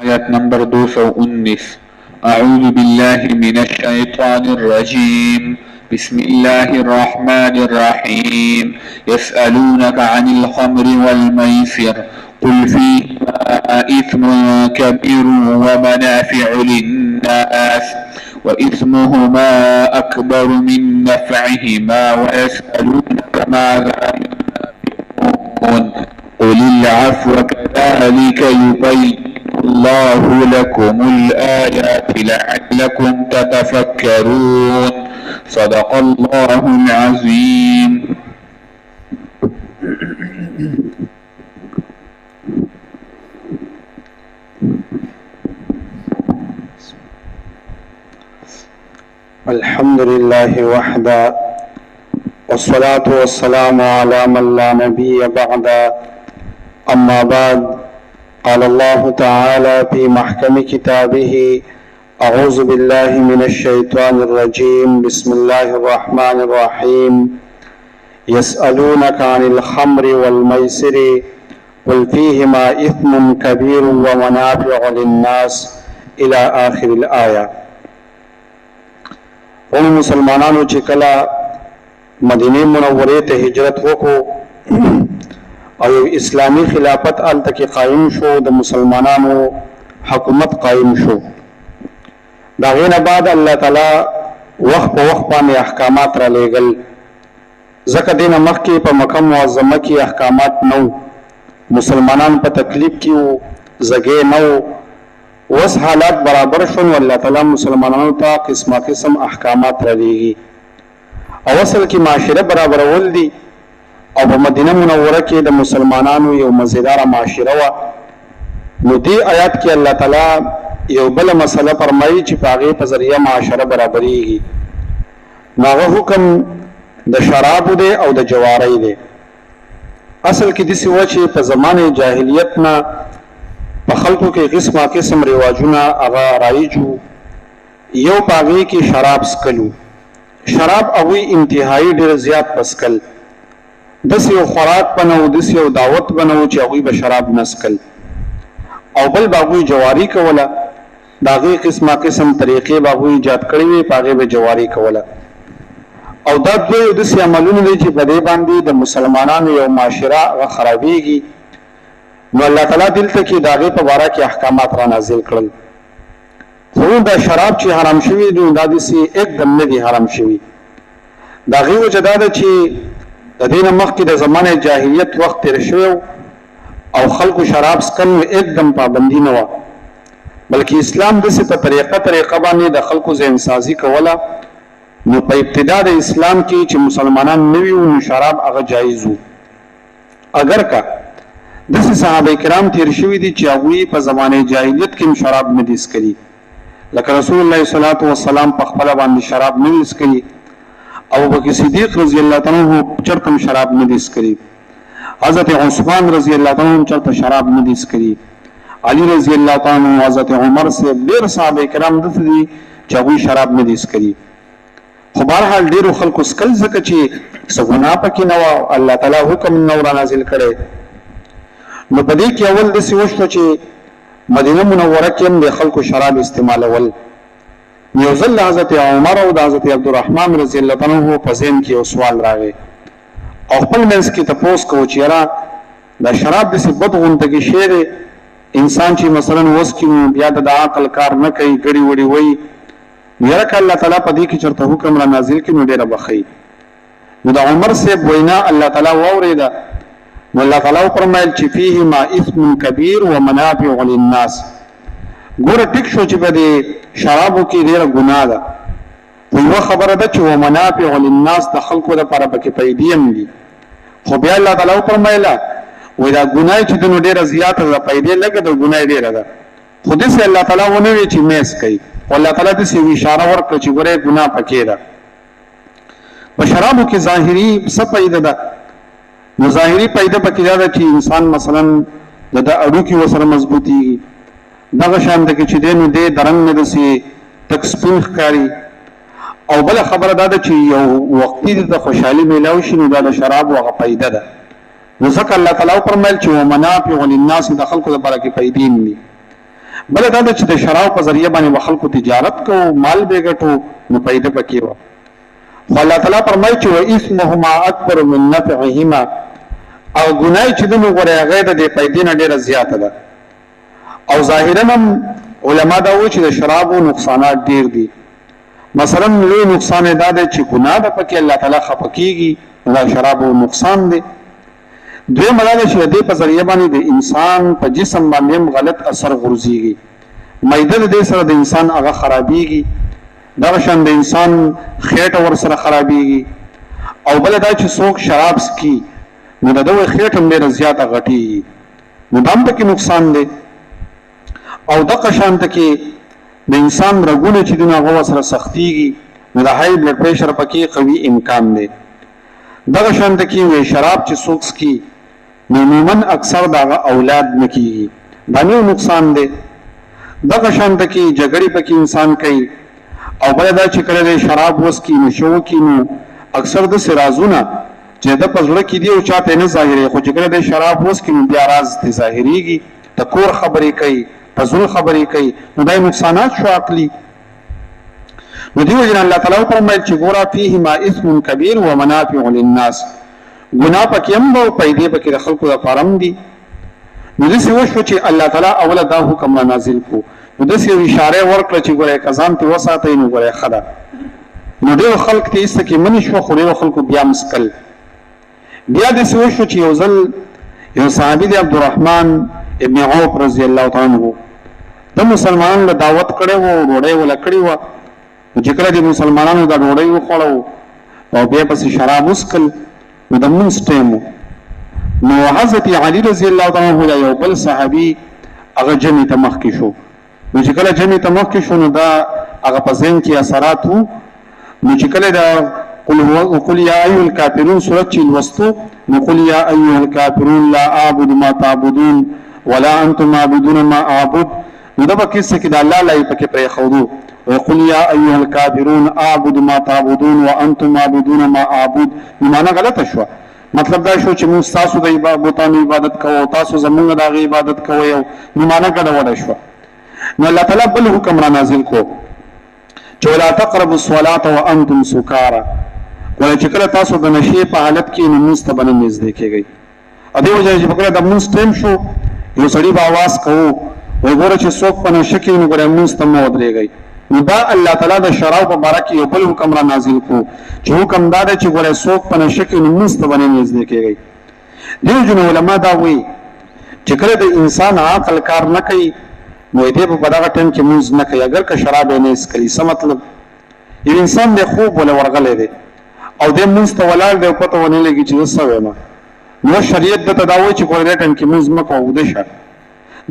آیت نمبر 219 اعوذ باللہ من الشیطان الرجیم بسم اللہ الرحمن الرحیم يسألونك عن الخمر والميسر قل فيهما إثم كبير ومنافع للناس وإثمهما أكبر من نفعهما ويسألونك ماذا ينفقون قل العفو كذلك يبين الله لكم الآيات لعلكم تتفكرون صدق الله العظيم. الحمد لله وحده والصلاة والسلام على من لا نبي بعد. أما بعد، قال الله تعالى في محكم كتابه: أعوذ بالله من الشيطان الرجيم بسم الله الرحمن الرحيم يسألونك عن الخمر والميسر قل فيهما إثم كبير ومنافع للناس إلى آخر الآية. مسلمانانو چې کله مدینه منوره ته هجرت وکړو او اسلامی خلافت آلته کې قائم شو، د مسلمانانو حکومت قائم شو. دا غینه بعد الله تعالی وخت په وخت باندې احکامات را لېږل. ځکه دینه مخکې په مکه معظمه کې احکامات نو، مسلمانان په تکلیف کې وو، زګې نو. اوس حالات برابر شون، الله تعالی مسلمانانو ته قسمه قسم احکامات را لېږي. او اصل کې معاشره برابرول دي. او په مدینه منوره کې د مسلمانانو یو مزیدار معاشره و. نو دې آیات کې الله تعالی یو بل مسله فرمایي چې په هغې په ذریعه معاشره برابرېږي. نو هغه حکم د شرابو دی او د جوارۍ دی. اصل کې داسې وه چې په زمانې جاهلیت نه په خلکو کې قسمه قسم رواجونه هغه رایج وو. یو په هغې کې شراب څکلو. شراب هغوی انتهایي ډېر زیات پسکل. داسې یو خوراک بنو، داسې یو دعوت بنو چې هغوی به شراب نه څکل. او بل به هغوی جواري کوله. د هغې قسمه قسم طریقې به هغوی ایجاد کړې وې، په هغې به جواري کوله. او دا دوه یو داسې عملونه دی چې په دې باندې د مسلمانانو یو معاشره هغه خرابېږي. نو الله تعالی دلته کې د هغې په باره کې احکامات را نازل کړل. خو دا شراب چې حرام شوي دي، دا داسې اکدم نه دي حرام شوي. د هغې وجه دا ده چې د دې نه مخکې د زمانې جاهلیت وخت تېر شوی او خلکو شراب څکل اکدم پابندي نه وه، بلکې اسلام داسې په طریقه باندې د خلکو ذهنسازي کوله. نو په ابتدا د اسلام کې چې مسلمانان نه وي نو شراب هغه جایز وو. اگر که داسې صحابه کرام تېر شوي دي چې هغوی په زمانې جاهلیت کې هم شراب نه دي څکلي، لکه رسول الله صلی الله علیه وسلم په خپله باندې شراب نه دي څکلي، ابو بکر صدیق رضی الله تعالی عنہ چرته شراب نه دي څکلي، حضرت عثمان رضی الله تعالی عنہ چرته شراب نه دي څکلي، علی رضی الله تعالی عنہ، حضرت عمر سے ډېر صحابه کرام داسې دي چې هغوی شراب نه دي څکلي. خو بهرحال ډېرو خلکو څکل ځکه چې څه ګناه پکې نه وه، الله تعالی حکم نه را نازل کړی. نو په دې کې اول داسې وشوه چې مدینه منوره کې هم د خلکو شراب استعمالول. یو ځل حضرت عمر او د حضرت عبدالرحمن رضی الله عنه په ذهن کې یو سوال راغی او خپل منځ کې تپوس کوو چې یاره دا شراب داسې بد غوندګي شی دی، انسان چې مثلا وس کې بیا د عقل کار نه کوي، ګړي وړي وایي، نو یاره که الله تعالی په دې کې چېرته حکم را نازل کړي نو ډېره به ښه. نو د عمر صاحب وینا الله تعالی واورېده. نو الله تعالی وفرمایل چې فیهما اثم کبیر و منافع للناس. ګوره ټیک شو چې په دې شرابو کې ډېره ګناه ده، خو یوه خبره ده چې و منافع للناس د خلکو دپاره پکې پیدې هم دي. خو بیا الله تعالی وفرمایله وایي دا ګناه چې ده نو ډېره زیاته ده، پیدې لږه ده، ګناه یې ډېره ده. خو داسې الله تعالی ونه وایي چې میس کوي، خو الله تعالی داسې یوه اشاره ورکړه چې ګوره ګناه پکې ده. په شرابو کې ظاهري څه پیده ده؟ نو ظاهري پیده پکې دا ده چې انسان مثلا د ده اړوکې ورسره مضبوطېږي، دغه شان ده چې دی نو دی د رنګ نه داسې تک سپین ښکاري، او بل خبره دا ده چې یو وختي د خوشحالي میلاو شي نو دا د شراب هغه فائده ده. نو ځکه الله تعالی فرمایل چې ومنافع للناس د خلکو لپاره کې فائدې دي. بل دا چې د شراب په ذریعہ باندې خلکو تجارت کو مال به ګټو نو پیدا پکې و. خو الله تعالی فرمایي چې واسمهما اکبر من نفعهما، او ګناي چې دنو غره هغه د پیدې نه ډیره زیاته ده. او ظاهرا علما دا و چې د شرابو نقصانات ډیر دي. مثلا لوی نقصان دا دی چې ګناه د پکې الله تعالی خپکیږي، دا شرابو نقصان دی. دوی ملاله چې د په ذریعہ باندې د انسان په جسم باندې غلط اثر غورځيږي، مېده د سره د انسان هغه خرابيږي، دا شان د انسان خېټه ور سره خرابيږي. او بل دا چې څوک شراب سکي نو د دوی خېټه ډېر زیاته غټي، نو دا هم پکې نقصان دی. او د قشانت کې د انسان رګونه چې دغه هوا سره سختيږي، نو د هاي بلډ پریشر پکې قوي امکان دی. دغه شانت کې وي شراب چې څوک سکي عموما اکثر دغه اولاد نکېږي، دا نو نقصان دی. دغه شانت کې جګړې پکې انسان کوي. او بل دا چې کله شراب وسکي نشو کې نو اکثر د سرازونه چې د پزړه کې دی او چاته نه ظاهري، خو چې کله د شراب وسکي نو بیا راز ته ظاهريږي، د کور خبرې کوي، پزړه خبرې کوي، نو دا نقصانات شو عقلي. نو دیو جن الله تعالی فرمایي چې ګورا فيه ما اسم کبیر و منافع للناس، ګناه پکې هم او پیدې پکې د خلکو لپاره هم دي. نو دې څه وشو چې الله تعالی اوله دا حکم نازل کو، نو دې اشاره ورکړه چې ګوره کزان ته وساتې نو ګوره خدا. نو دې خلک ته ایسته کې منی شو، خو دې خلکو بیا مسکل. بیا دې څه وشو چې یو ځل یو صحابي دی عبدالرحمن ابن عوف رضی الله تعالی عنہ د مسلمانانو دعوت کړي وو، ډوډۍ ولکړي وو. چې کله د مسلمانانو د ډوډۍ وخوړو او بیا پس شراب وسکل، نو د مونږ ټیم نو حضرت علی رضی الله تعالی عنہ یو بل صحابي هغه جمع ته مخ کې شو. نو چې کله جمع ته مخ کې شو نو دا هغه په ذهن کې اثرات وو. نو چې کله دا قل یا ایها الکافرون سورۃ چې لوستو، نو قل یا ایها الکافرون لا اعبد ما تعبدون ولا انتم عابدون ما اعبد، نو دا په کیسه کې د الله لای پکې پرې خودو. وقل یا ایها الکافرون اعبد ما تعبدون وانتم عابدون ما اعبد، نو معنا غلطه شو. مطلب دا شو چې موږ تاسو د بتانو عبادت کوو، تاسو زمونږ د عبادت کوئ، نو معنا ګډوډه شو. نو الله تعالی بل حکم را نازل کو چې ولا تقربوا الصلاة وانتم سکارى، ولې چې کله تاسو د نشې په حالت کې نو مستبن نږدې کېږئ. ا دې وجه چې په د مونږ ټیم شو یو سړي په आवाज کوو، وای ګوره چې څوک په نشه کې نو ګوره مونږ ته مو ودرېږئ. نو دا الله تعالی د شراب په باره کې یو بل حکم را نازل کو چې حکم دا دی چې ګوره څوک په نشه کې نو مونږ ته باندې نږدې کېږئ. دیو جن علما دا وایي چې کله د انسان عقل کار نه کوي نو دې په دغه ټیم کې مونږ نه کوي. اگر که شراب نه اسکلي، څه مطلب یو انسان د خوب ولا ورغلې دی او د مونږ ته ولاړ دی، پته ونه لګي چې څه وایم، نو شریعت د تداوی چې ګوره دې ټیم کې مونږ مکو ودشه.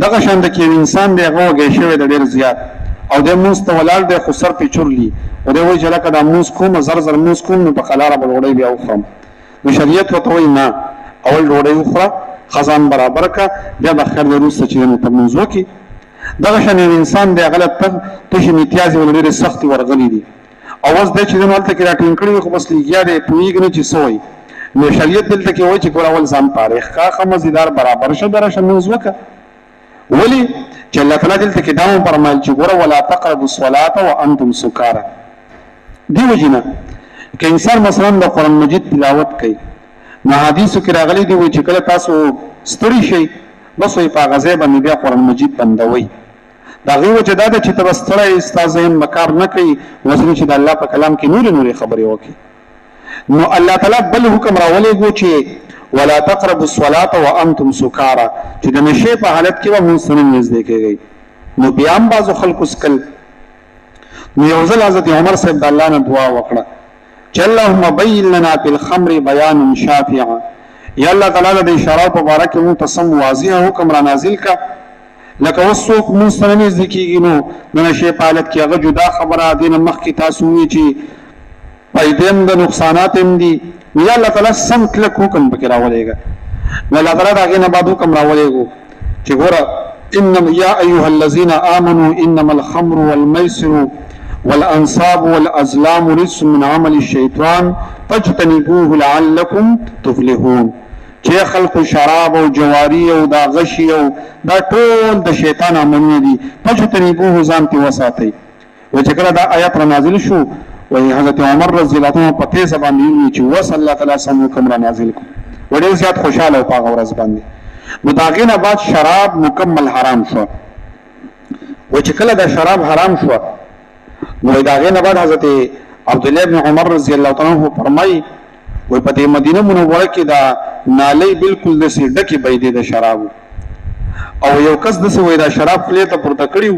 دغه شان د کې انسان دی هغه وګې شوی د ډیر زیات او د مونږ ته ولاړ دی خو سر په چورلی او د وایي چې لکه د مونږ کوم زر زر مونږ کوم نو په خلاره به وړي بیا وخم. نو شریعت ورته وایي نه، اول ډوډۍ وخوره، خزان برابر کا، بیا د خیر وروسته چې نو ته مونږ وکړي. دغه شان انسان دی غلط تشه امتیاز ولري سخت ورغلي دي او اوس د چې نن ولته کې راټینګ کړي خو بس لګیا دی پوېږي نه چې سوې. نو شریعت دلته کې وایي چې ګور اول ځان تاریخ کا خمزیدار برابر شه درشه مونږ وکړه. ولی چې الله تعالی دلته کې دا فرمایل چې ګوره ولا تقربوا الصلاة وانتم سکارى. دیو جنا که انسان مثلا د قرآن مجید تلاوت کوي، نو حدیثو کې راغلي دی چې کله تاسو ستړي شئ بس وي په غزه باندې بیا قرآن مجید بندوي. دا غي وجه دا چې تبستړی استاد هم مکار نه کوي، وسنه چې د الله په کلام کې نور خبرې وکړي. نو الله تعالی بل حکم راولېږي چې ولا تقربوا الصلاة وانتم سکارى، چې د نشې په حالت کې به مونږ سره نږدې کېږئ. نو بیا هم بعضو خلکو سکل. نو یو ځل حضرت عمر صاحب د الله نه دعا وکړه چې اللهم بین لنا فی الخمر بیانا شافعا، یا الله تعالی د شراب په باره کې مونږ ته سم واضح حکم را نازل کا. لکه اوس څوک مونږ سره نږدې کېږي نو د نشې په حالت کې هغه جدا خبره دې نه مخکې تاسو ووایي چې پیدې هم د نقصانات هم دي. یا الله تعالی سم کلک حکم پکې راولېږه. نو الله تعالی د هغې نه بعد حکم راولېږو چې ګوره انما یا ایها الذین آمنوا انما الخمر والمیسر والانصاب والازلام رجس من عمل الشیطان فاجتنبوه لعلکم تفلحون، چې خلکو شراب او جواری او دا غشي او دا ټول د شیطان عملونه دي فجتنبوه ځان ته وساتئ. و چې کله دا آیات را نازل شو وی حضرت عمر رضی الله عنه په تیزه باندې ویلي چې وس الله تعالی سم حکم را نازل کړ و ډېر زیات خوشحاله و په هغه ورځ باندې. نو د هغې نه بعد شراب مکمل حرام شو. و چې کله دا شراب حرام شو نو د هغې نه بعد حضرت عبدالله بن عمر رضی الله عنه فرمایي وی په دې مدینه منوره کې دا نالۍ بالکل داسې ډکې بهېدې د شرابو او یو کس داسې وایي دا شراب خولې ته پورته کړي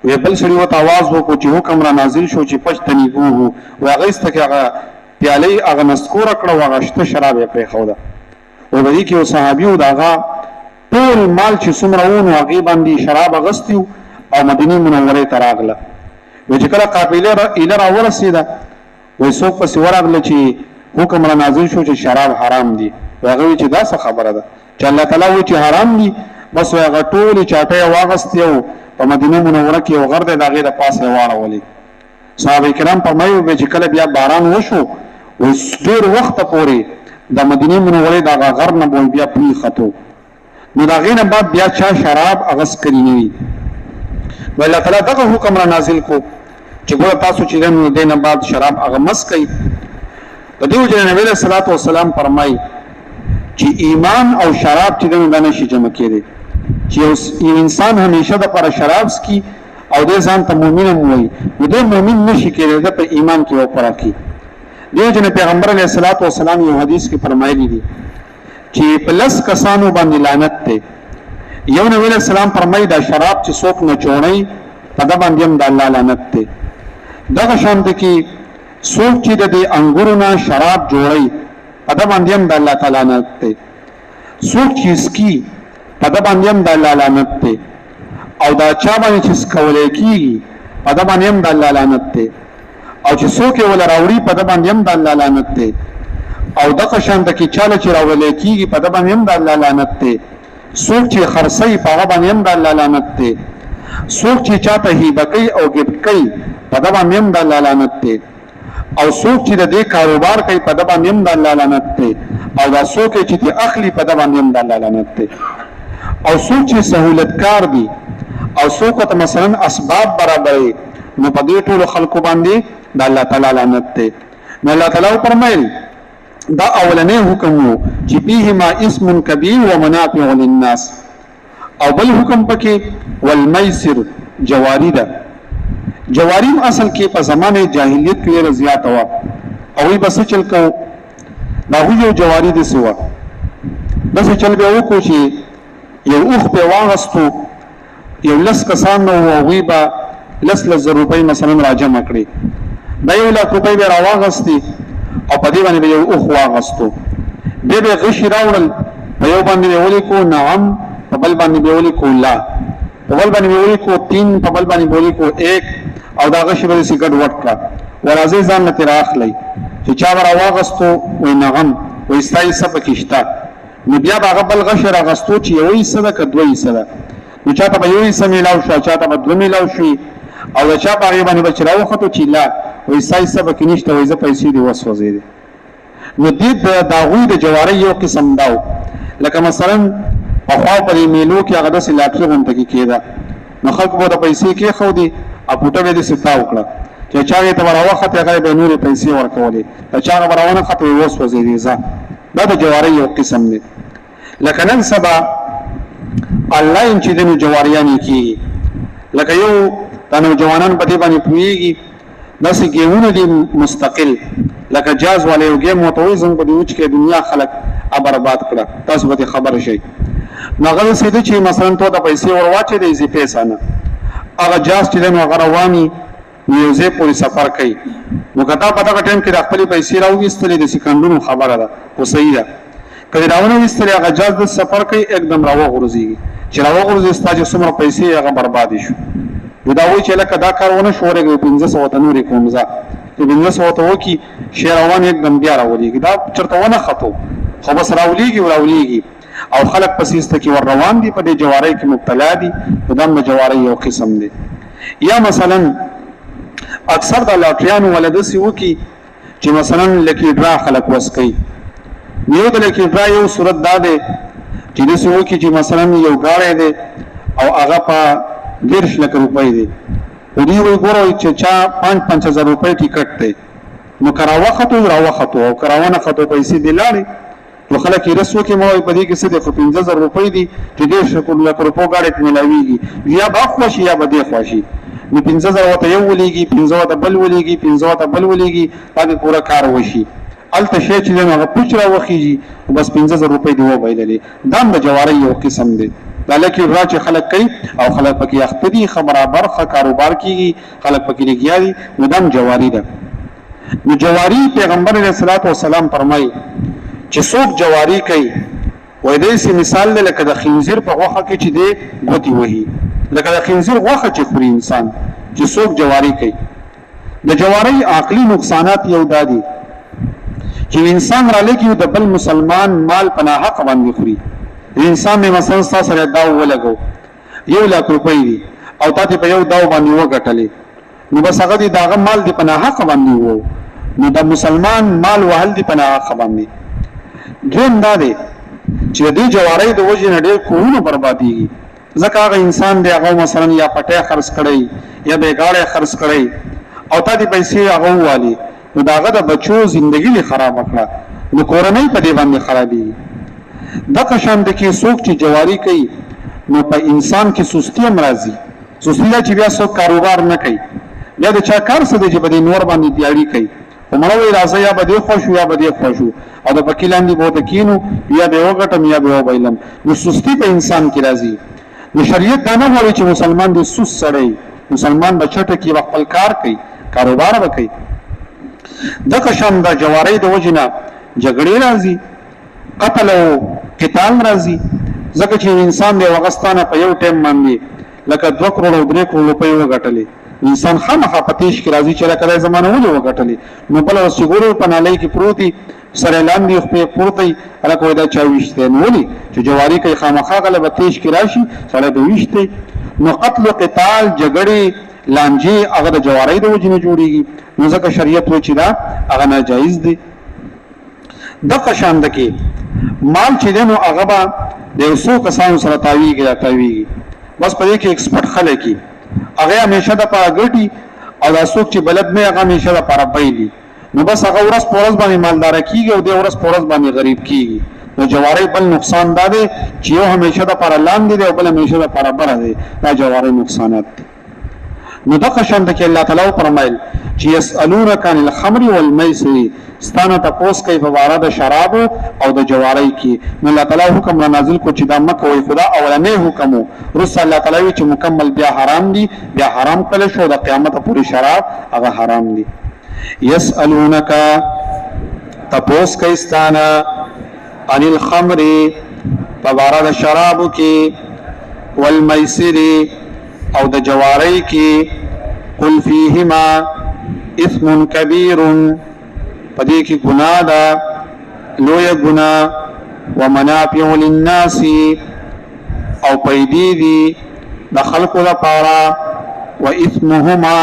وی بل سړي ورته آواز وکړو چې حکم را نازل شو چې فجتنبوه و هغه ایسته کې هغه پیالۍ هغه نسکوره کړه او هغه شته شراب یې پرېښوده. و په دې کې یو صحابي و د هغه ټول مال چې څومره و نو هغې باندې شراب اغوستي او مدینې منورې ته راغله. وی چې کله قافله ایله راورسېده وی څوک پسې ورغله چې حکم را نازل شو چې شراب حرام دي. هغه وی چې دا څه خبره ده چې الله تعالی وی چې حرام دي بس هغه ټولې چاټۍ واغستې او په مدینه منوره کې یو غر دی د هغې د پاسه یې واړولې. صحابه کرام فرمایي چې کله بیا باران وشو ډېر وخته پورې د مدینې منورې د هغه غر نه به بیا پرېښتو نو د هغې نه بعد بیا چا شراب اغست کړي نه وي. نو الله تعالی دغه حکم را نازل کو چې ګوره تاسو چې دی نو د دې نه بعد شراب هغه مس کوئ. د دې وجې نبي علیه الصلاة والسلام فرمایي چې ایمان او شراب چې دی نو دا نشي جمع کېدی چې یو انسان همیشه دپاره شراب څکي او دی ځان ته مؤمن هم وایي نو دی مؤمن نشي کېدی ده په ایمان کې وپره کړي. دې وجې نه پیغمبر علیه الصلاة والسلام یو حدیث کې فرمایلي دي چې په لس کسانو باندې لعنت دی. یو نبي علیه السلام فرمایي دا شراب چې څوک نچوړی په ده باندې هم د الله لعنت دی. دغه شانته کې څوک چې د دې انګورو نه شراب جوړی په ده باندې هم د الله تعالی لعنت دی. څوک چې سکي په ده باندې هم د الله لعنت دی او دا چا باندې چې سکولی کېږي په ده باندې هم د الله لعنت دی او چې څوک یې وله راوړي په ده باندې هم د الله لعنت دی او دغه شانته کې چاله چې راوړلی کېږي په ده باندې هم د الله لعنت دی. څوک چې خرڅوي په هغه باندې هم د الله لعنت دی. څوک چې چاته هیبه کوي او ګفت کوي په ده باندې هم د الله لعنت دی او څوک چې د دې کاروبار کوي په ده باندې هم د الله لعنت دی او دا څوک چې دې اخلي په ده باندې هم د الله لعنت دی او څوک چې سهولتکار دي او څوک ورته مثلا اسباب برابروي نو په دې ټولو خلکو باندې د الله تعالی لعنت دی. نو الله تعالی وفرمایل دا اولنی حکم و چې فیهما اسم کبیر و منافع للناس او بل حکم پکې والمیسر جواری ده. جواریم اصل کې په زمانه جاهلیت کې ډېره زیاته وه او وی بس چل کو دا یو جواری دې سوا بس چل به وکړو چې یو اوخ په واغستو یو لس کسان نو وی با لس روپۍ مثلا راجمع کړي دا 1,00,000 روپۍ به راواغستي او په دې باندې یو اوخ واغستو دې به غشي راوړل په یو باندې ولیکو نعم په بل باندې ولیکو لا په بل باندې ولیکو 3 په بل باندې ولیکو 1 او دا غشي به سګډ وټکا ورازي ځان نه تیر اخلي چې چا ورا واغستو وای نعم وای ستای سب کېشتا نو بیا هغه بل غش راغستو چې یوې صدا ک دوی صدا نو چاته به یوې سمیلاو شو چاته به دوه میلاو شي او چا په باندې بچراو خطو چې لا وای ستای سب کې نشته وای ز پیسې دی وسوځي دي. نو دې دا غوی د جواری یو قسم داو لکه مثلا په خوا په میلو کې هغه د سلاټي غونډه کې کېده نو خلکو به د پیسې کې خو دي اپوټه به دې ستا وکړه چې چا یې ته وراوخت هغه به نورې پیسې ورکولې ته چا وراونه خطو وسوځي دي ځا دا د جواری یو قسم دی. لکه نن سبا آنلاین چې د جواریانې کېږي لکه یو د نوجوانان په دې باندې پوهېږي داسې ګیمونه دي مستقل لکه جاز والا یو ګیم ورته وایي زموږ په دې وچ کې دنیا خلک برباد کړه تاسو به خبر شئ. نو هغه داسې ده چې مثلا تو ته پیسې ور واچوې د اضافي پیسه نه هغه جاز چې دی نو هغه رواني نو یو ځای پورې سفر کوي نو که تا په دغه ټایم کې د خپلې پیسې راوویستلې د سکندونو خبره ده خو صحیح ده که دې راونه ویستلې هغه جاز د سفر کوي एकदम راوغورځېږي چې راوغورځي ستا چې څومره پیسې هغه بربادې شو. نو دا وایي چې لکه دا کار ونه شو ورېږي 1500 ته نورې کوم ځه چې 1500 ته وکړي شی روان एकदम بیا راولېږي دا چېرته ونه خطو خو بس راولېږي او خلک پسې ایسته کې ور روان دي په دې جوارۍ کې مبتلا دي نو دا هم د جوارۍ یو قسم دی. یا مثلا اکثر د لاټریانو والا داسې وکړي چې مثلا لکې ډرا خلک وس کوي یو دل کې دا یو صورت دا دی چې د سو کې چې مثلا یو غاړه دی او هغه په 10 لک روپۍ دی او دی وی ګورو چې چا 5-5000 روپۍ ټیکټ دی نو کراوه خطو او کراونه خطو پیسې دی لاړې نو خلک یې رسو کې مو په دې کې څه د 15000 روپۍ دي چې 1.5 لک روپۍ غاړه ته ملاويږي یا با خوشي یا بده خوشي نو 15000 وته یو ولېږي 15 وته بل ولېږي 15 وته بل ولېږي دا پورا کار وشي الته شی چې هغه پوښ را وخیږي بس 15000 روپۍ دی و بایللې دا د جواری یو قسم دی دا لکه راځي خلک کوي او خلک پکې اختدي خبره برخه کاروبار کیږي خلک پکې لګیاري نو دم جواری ده نو جواری پیغمبر علیه الصلاۃ والسلام فرمایي چې څوک جواری کوي وای دې سي مثال لکه د خنزیر په غوخه کې چې دی غوتی وهي لکه د خنزیر غوخه چې خوري انسان چې څوک جواری کوي د جواری عقلي نقصانات یو دادي چې انسان را لګي د بل مسلمان مال پناه حق باندې خوري انسان می مثلا سره داو ولګو 1 لک روپۍ دي او تاسو په یو داو باندې وګټلې نو بس هغه دي داغه مال دی پناه حق باندې وو نو د مسلمان مال وهل دی پناه حق باندې دویم دا دی چې دې جواری د وجه نه ډېر کوونه بربادي ځکه هغه انسان دی هغه مثلا یا پټه خرڅ کړي یا بیګاړه خرڅ کړي او تاسو پیسې هغه والی نو داغه د بچو ژوندۍ خراب کړه نو کورنۍ په دې باندې خرابي د قشان د کې څوک چې جواری کوي نو په انسان کې سستی هم راځي سستی چې بیا څوک کاروبار نه کوي بیا د چا کار څه دی چې په دې نور باندې تیاری کوي ومړوي راځي یا بده خوشو یا بده خوشو او د پکیلان دی بہت کینو یا به وګټم یا به وبایلم نو سستی په انسان کې راځي نو شریعت دا نه وایي چې مسلمان دې سست سړی مسلمان بچټه کې خپل کار کوي کاروبار وکړي د قشان د جواری د وجنه جګړې راځي قتل او قتال راځي ځکه چې انسان د وغستانه په یو ټیم باندې لکه 2 کروڑ او 3 کروڑ روپۍ وګټلې انسان خامخا پتیش کې راځي چې لکه زمانه ولې وګټلې نو بل وسګورو په نالۍ کې پروتي سره لاندې خپل پروتي الکه دا چاويشته نو ولي چې جواری کوي خامخا غلبه تیش کې راشي سره به وشته نو قتل او قتال جګړې لانجه هغه د جواری د وجنه جوړيږي نو ځکه شریعت و چې دا هغه ناجایز دي د قشان د کې مال چې دنو هغه به د یو کسانو سره تاویږي بس په دې کې ایکسپرت خلک کی هغه همیشه د پاګټي او د څوک چې بلد نه هغه همیشه د پاره پېلی نو بس هغه ورځ پورز باندې مالدار کیږي او د ورځ پورز باندې غریب کیږي نو جواری بل نقصان ده چې یو همیشه د پاره لاندې دی او بل همیشه د پاره بره دی دا جواری نقصانات نو د قشان د کې الله تعالی فرمایل چې يسالونک عن الخمر والميسر ستانه تاسو کوي په اړه د شراب او د جواری کې نو الله تعالی حکم را نازل کو چې دا مکه وي خدا اولنې حکم رسول الله تعالی چې مکمل بیا حرام دي بیا حرام کله شو د قیامت پورې شراب هغه حرام دي يسالونک تاسو کوي ستانه عن الخمر په اړه د شراب کې والميسر او د جواری کې قل فیهما اثم کبیر پدې کې ګناه ده لوی ګناه ومنافع للناس او پیدې دي د خلقو لپاره واثمهما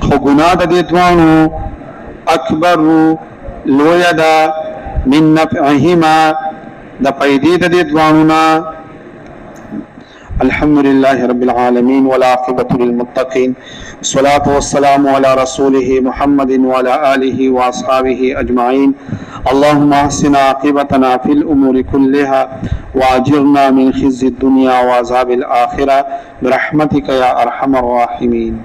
خو ګناه د دې دوانو اکبر لوی ده من نفعهما د پیدې د دې دوانو نه الحمد لله رب العالمين والعاقبة للمتقين والصلاة والسلام على رسوله محمد وعلى آله وأصحابه أجمعين اللهم احسن عاقبتنا في الأمور كلها وأجرنا من خزي الدنيا وعذاب الآخرة برحمتك يا أرحم الراحمين